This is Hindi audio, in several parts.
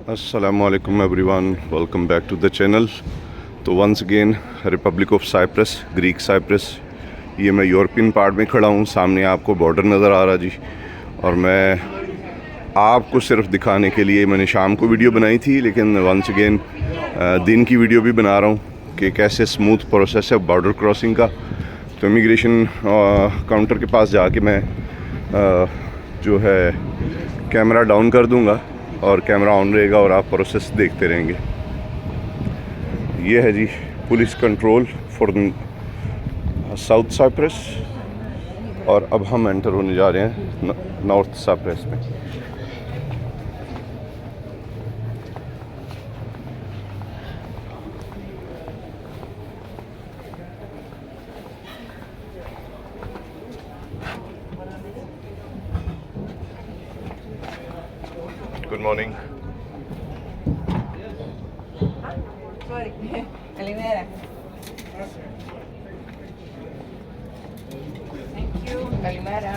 Assalamualaikum everyone, welcome back to the channel। तो once again republic of Cyprus, Greek Cyprus. ये मैं यूरोपियन पार्ट में खड़ा हूँ, सामने आपको बॉर्डर नज़र आ रहा जी। और मैं आपको सिर्फ दिखाने के लिए मैंने शाम को वीडियो बनाई थी, लेकिन वंस अगेन दिन की वीडियो भी बना रहा हूँ कि कैसे स्मूथ प्रोसेस है बॉर्डर क्रॉसिंग का। तो इमिग्रेशन काउंटर के पास जाके मैं जो है कैमरा डाउन कर दूँगा और कैमरा ऑन रहेगा और आप प्रोसेस देखते रहेंगे। ये है जी police control for south Cyprus, और अब हम एंटर होने जा रहे हैं नॉर्थ साइप्रस में। Good morning. Calimera. Thank you. Calimera.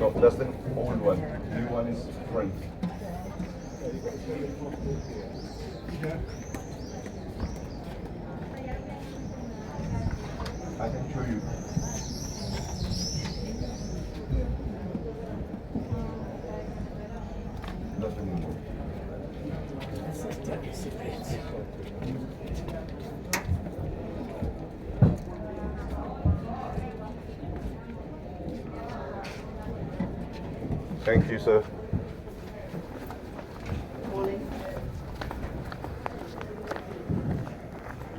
No, that's the old one. New one is front. I can show you. That's the new one. Thank you, sir.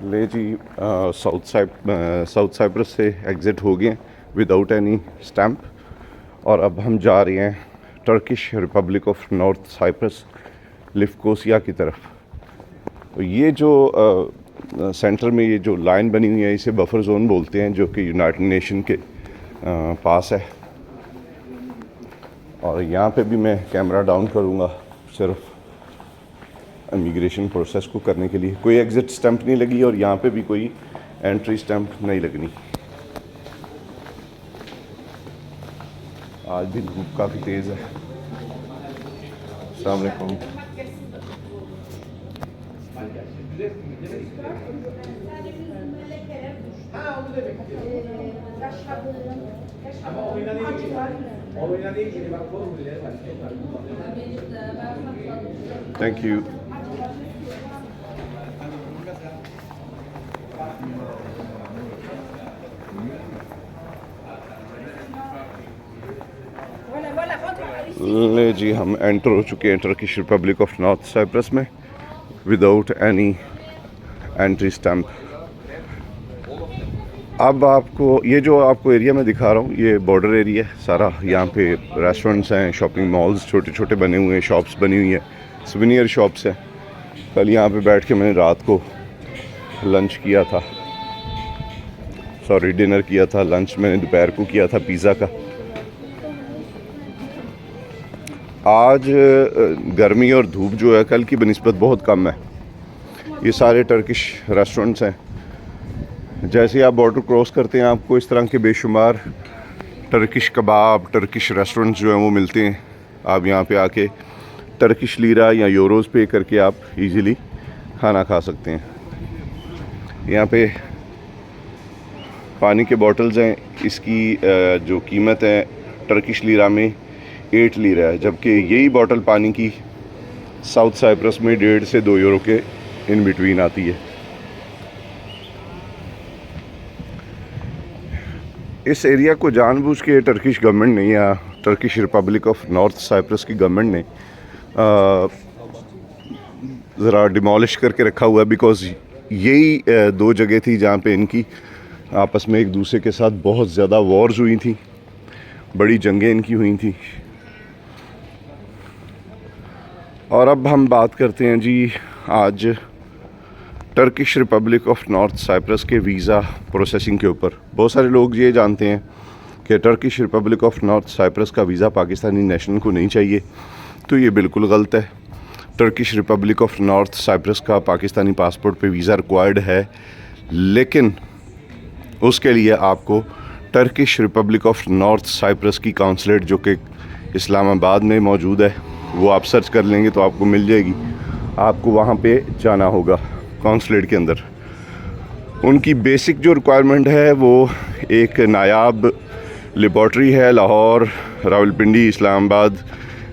ले जी साउथ साइप्रस से एग्ज़िट हो गए विदाउट एनी स्टैम्प, और अब हम जा रहे हैं Turkish republic of north Cyprus, Lefkosia की तरफ। तो ये जो सेंटर में ये जो लाइन बनी हुई है, इसे बफर जोन बोलते हैं, जो कि यूनाइटेड नेशन के पास है। और यहाँ पे भी मैं कैमरा डाउन करूँगा सिर्फ इमिग्रेशन प्रोसेस को करने के लिए। कोई एग्ज़िट स्टैंप नहीं लगी और यहाँ पे भी कोई एंट्री स्टैंप नहीं लगनी। आज भी धूप काफ़ी तेज़ है। अस्सलाम वालेकुम। Thank you. ले जी हम एंटर हो चुके हैं Turkish republic of north Cyprus में विदाउट एनी एंट्री स्टैम्प। अब आपको ये जो आपको एरिया में दिखा रहा हूँ, ये बॉर्डर एरिया है सारा। यहाँ पे रेस्टोरेंट्स हैं, शॉपिंग मॉल्स छोटे छोटे बने हुए हैं, शॉप्स बनी हुई हैं, सुवेनियर शॉप्स हैं। कल यहाँ पे बैठ के मैंने रात को लंच किया था, डिनर किया था। लंच मैंने दोपहर को किया था पिज़्ज़ा का। आज गर्मी और धूप जो है कल की बनिस्बत बहुत कम है। ये सारे टर्किश रेस्टोरेंट्स हैं। जैसे आप बॉर्डर क्रॉस करते हैं, आपको इस तरह के बेशुमार टर्किश कबाब, टर्किश रेस्टोरेंट्स जो हैं वो मिलते हैं। आप यहाँ पे आके टर्किश लीरा या यूरोज़ पे करके आप इजीली खाना खा सकते हैं। यहाँ पे पानी के बॉटल्स हैं, इसकी जो कीमत है टर्किश लीरा में 8 लीरा है, जबकि यही बॉटल पानी की साउथ साइप्रस में 1.5 से 2 यूरो के इन बिटवीन आती है। इस एरिया को जानबूझ के टर्किश गवर्नमेंट ने या Turkish republic of north Cyprus की गवर्नमेंट ने ज़रा डिमोलिश करके रखा हुआ है, बिकॉज़ यही 2 जगह थी जहाँ पे इनकी आपस में एक दूसरे के साथ बहुत ज़्यादा वॉर्स हुई थी, बड़ी जंगें इनकी हुई थी। और अब हम बात करते हैं जी आज Turkish republic of north Cyprus के वीज़ा प्रोसेसिंग के ऊपर। बहुत सारे लोग ये जानते हैं कि Turkish republic of north Cyprus का वीज़ा पाकिस्तानी नेशनल को नहीं चाहिए, तो ये बिल्कुल गलत है। Turkish republic of north Cyprus का पाकिस्तानी पासपोर्ट पे वीज़ा रिक्वायर्ड है, लेकिन उसके लिए आपको Turkish republic of north Cyprus की काउंसलेट जो कि इस्लामाबाद में मौजूद है, वो आप सर्च कर लेंगे तो आपको मिल जाएगी। आपको वहाँ पे जाना होगा कॉन्सुलेट के अंदर। उनकी बेसिक जो रिक्वायरमेंट है वो एक नायाब लेबॉर्ट्री है लाहौर, रावलपिंडी, इस्लामाबाद,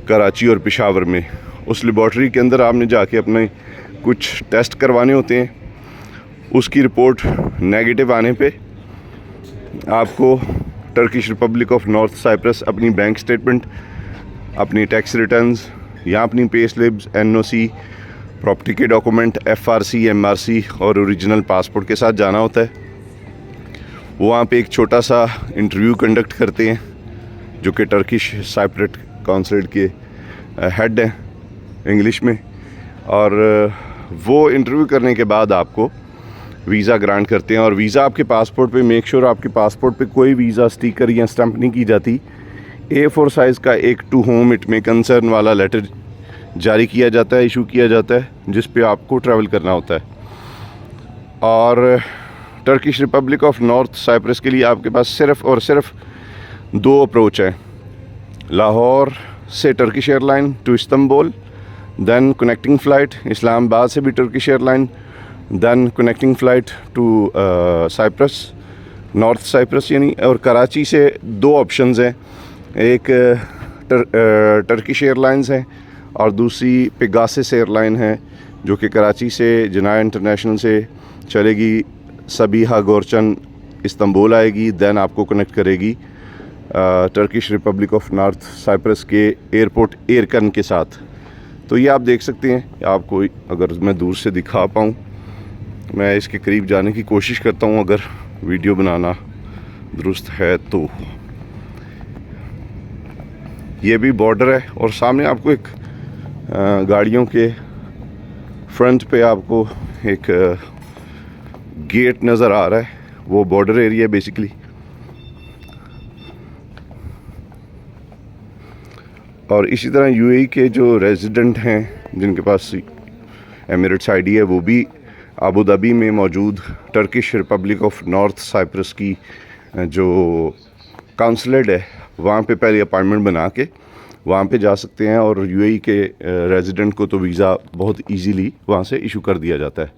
कराची और पेशावर में। उस लेबॉर्ट्री के अंदर आपने जाके अपने कुछ टेस्ट करवाने होते हैं। उसकी रिपोर्ट नेगेटिव आने पे आपको Turkish republic of north Cyprus अपनी बैंक स्टेटमेंट, अपनी टैक्स रिटर्न्स या अपनी पे स्लिप्स, NOC, प्रॉपर्टी के डॉक्यूमेंट, FRC, MRC और ओरिजिनल पासपोर्ट के साथ जाना होता है। वहाँ पे एक छोटा सा इंटरव्यू कंडक्ट करते हैं जो कि टर्किश साइप्रेट कॉन्सुलेट के हेड हैं इंग्लिश में, और वो इंटरव्यू करने के बाद आपको वीज़ा ग्रांट करते हैं। और वीज़ा आपके पासपोर्ट पे मेक श्योर आपके पासपोर्ट पे कोई वीज़ा स्टिकर या स्टैंप नहीं की जाती। A4 साइज़ का एक टू होम इट में कंसर्न वाला लेटर जारी किया जाता है, इशू किया जाता है, जिस पे आपको ट्रैवल करना होता है। और Turkish republic of north Cyprus के लिए आपके पास सिर्फ़ और सिर्फ 2 अप्रोच हैं। लाहौर से Turkish airline to Istanbul, then connecting flight Islamabad से भी Turkish airline, then connecting flight to Cyprus, north Cyprus यानी। और कराची से 2 ऑप्शंस हैं, एक टर्किश एयरलाइंस हैं और दूसरी पेगासस एयरलाइन है जो कि कराची से जनाया इंटरनेशनल से चलेगी, सबीहा गोरचन इस्तांबुल आएगी, दैन आपको कनेक्ट करेगी Turkish republic of north Cyprus के एयरपोर्ट एयरकन के साथ। तो ये आप देख सकते हैं, आपको अगर मैं दूर से दिखा पाऊँ, मैं इसके करीब जाने की कोशिश करता हूँ अगर वीडियो बनाना दुरुस्त है तो। ये भी बॉर्डर है और सामने आपको एक गाड़ियों के फ्रंट पे आपको एक गेट नज़र आ रहा है, वो बॉर्डर एरिया है बेसिकली। और इसी तरह UAE के जो रेजिडेंट हैं जिनके पास एमिरेट्स ID है, वो भी अबू धाबी में मौजूद Turkish republic of north Cyprus की जो काउंसलेट है वहाँ पे पहले अपॉइंटमेंट बना के वहाँ पे जा सकते हैं। और UAE के रेजिडेंट को तो वीज़ा बहुत इजीली वहाँ से इशू कर दिया जाता है।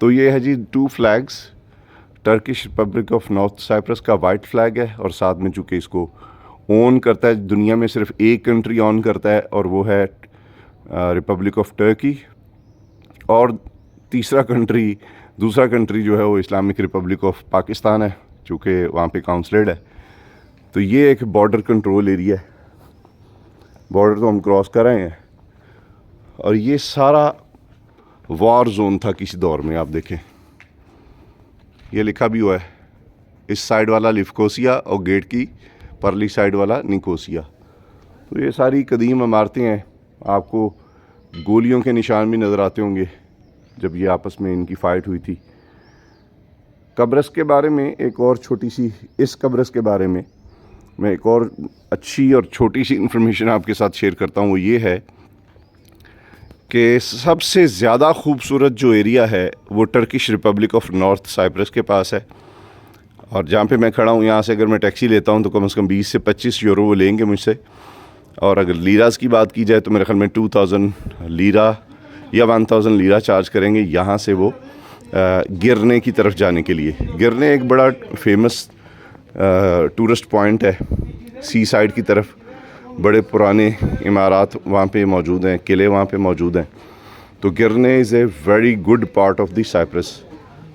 तो ये है जी 2 flags. Turkish republic of north Cyprus का वाइट फ्लैग है और साथ में चूँकि इसको ओन करता है, दुनिया में सिर्फ एक कंट्री ऑन करता है और वो है रिपब्लिक ऑफ टर्की। और दूसरा कंट्री जो है वो इस्लामिक रिपब्लिक ऑफ पाकिस्तान है, चूँकि वहाँ पे काउंसलेट है। तो ये एक बॉर्डर कंट्रोल एरिया है, बॉर्डर तो हम क्रॉस कर रहे हैं। और ये सारा वॉर जोन था किसी दौर में। आप देखें, ये लिखा भी हुआ है, इस साइड वाला लिफकोसिया और गेट की परली साइड वाला निकोसिया। तो ये सारी कदीम इमारतें हैं। आपको गोलियों के निशान भी नज़र आते होंगे जब ये आपस में इनकी फ़ाइट हुई थी। कब्रस के बारे में एक और छोटी सी, इस कब्रस के बारे में मैं एक और अच्छी और छोटी सी इन्फॉर्मेशन आपके साथ शेयर करता हूँ। वो ये है कि सबसे ज़्यादा खूबसूरत जो एरिया है वो Turkish republic of north Cyprus के पास है। और जहाँ पे मैं खड़ा हूँ, यहाँ से अगर मैं टैक्सी लेता हूँ तो कम से कम 20 से 25 यूरो वो लेंगे मुझसे। और अगर लीरास की बात की जाए तो मेरे ख्याल में 2000 लीरा या 1000 लीरा चार्ज करेंगे यहाँ से वो गिरने की तरफ जाने के लिए। गिरने एक बड़ा फेमस टूरिस्ट पॉइंट है सी साइड की तरफ। बड़े पुराने इमारात वहाँ पे मौजूद हैं, किले वहाँ पे मौजूद हैं। तो Girne is a very good part of the Cyprus.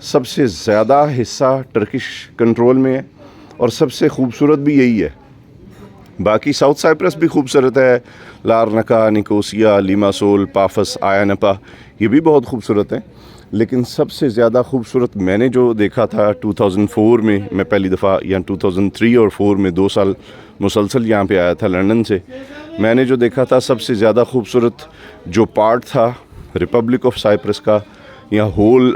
सबसे ज़्यादा हिस्सा टर्किश कंट्रोल में है और सबसे खूबसूरत भी यही है। बाकी साउथ साइप्रस भी खूबसूरत है, लारनाका, निकोसिया, लिमासोल, पाफस, आयानपा, ये भी बहुत खूबसूरत हैं। लेकिन सबसे ज़्यादा खूबसूरत मैंने जो देखा था 2004 में, मैं पहली दफ़ा, या 2003 और 4 में 2 साल मुसलसल यहाँ पे आया था लंदन से। मैंने जो देखा था सबसे ज़्यादा खूबसूरत जो पार्ट था रिपब्लिक ऑफ साइप्रस का या होल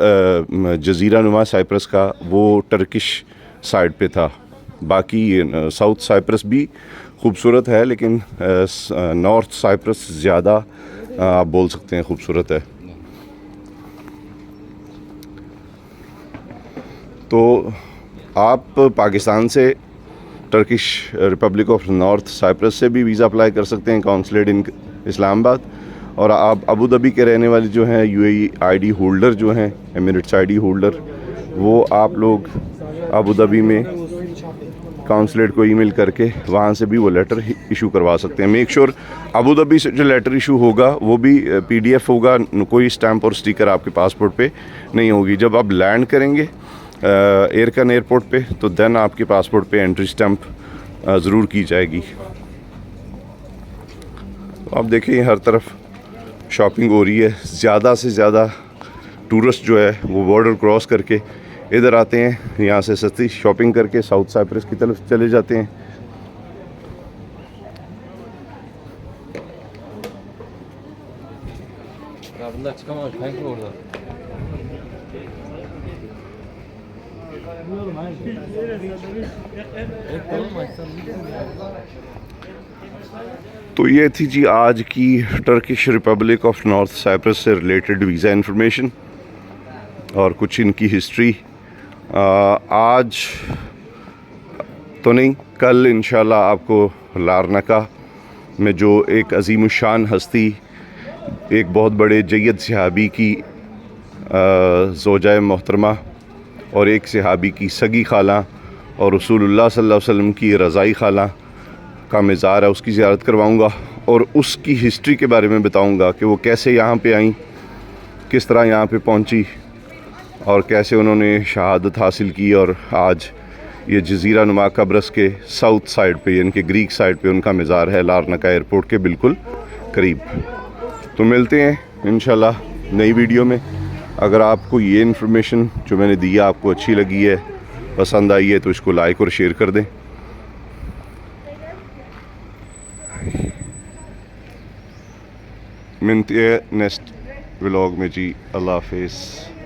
जज़ीरा नुमा साइप्रस का, वो टर्किश साइड पे था। बाकी साउथ साइप्रस भी खूबसूरत है, लेकिन नॉर्थ साइप्रस ज़्यादा आप बोल सकते हैं खूबसूरत है। तो आप पाकिस्तान से Turkish republic of north Cyprus से भी वीज़ा अप्लाई कर सकते हैं। काउंसलेट इस्लामाबाद। और आप अबू धाबी के रहने वाले जो हैं यूएई आईडी होल्डर जो हैं, एमिरेट्स आईडी होल्डर, वो आप लोग अबू धाबी में काउंसलेट को ईमेल करके वहाँ से भी वो लेटर इशू करवा सकते हैं। मेक श्योर अबू धाबी से जो लेटर इशू होगा वो भी पीडीएफ होगा, कोई स्टैंप और स्टिकर आपके पासपोर्ट पे नहीं होगी। जब आप लैंड करेंगे एयरकन एयरपोर्ट पे तो देन आपके पासपोर्ट पे एंट्री स्टैंप ज़रूर की जाएगी। तो आप देखिए हर तरफ शॉपिंग हो रही है। ज़्यादा से ज़्यादा टूरिस्ट जो है वो बॉर्डर क्रॉस करके इधर आते हैं, यहाँ से सस्ती शॉपिंग करके साउथ साइप्रस की तरफ चले जाते हैं। Ya bunlar çıkamaz. Kanka orada. तो ये थी जी आज की Turkish republic of north Cyprus से रिलेटेड वीज़ा इन्फॉर्मेशन और कुछ इनकी हिस्ट्री। आज तो नहीं, कल इंशाल्लाह आपको लारनाका में जो एक अजीमुशान हस्ती, एक बहुत बड़े जय्यद सहाबी की ज़ौजा मोहतरमा और एक सहाबी की सगी खाला और रसूलुल्लाह सल्लल्लाहु अलैहि वसल्लम की रज़ाई खाला का मज़ार है, उसकी ज़ियारत करवाऊँगा और उसकी हिस्ट्री के बारे में बताऊँगा कि वो कैसे यहाँ पे आई, किस तरह यहाँ पे पहुँची और कैसे उन्होंने शहादत हासिल की। और आज ये जज़ीरा नुमा कब्रस के साउथ साइड पे यानी कि ग्रीक साइड पे उनका मज़ार है, लारनाका एयरपोर्ट के बिल्कुल करीब। तो मिलते हैं इंशाल्लाह नई वीडियो में। अगर आपको ये इन्फॉर्मेशन जो मैंने दिया आपको अच्छी लगी है, पसंद आई है, तो इसको लाइक और शेयर कर दें। मिलते हैं नेक्स्ट व्लॉग में जी। अल्लाह हाफिज़।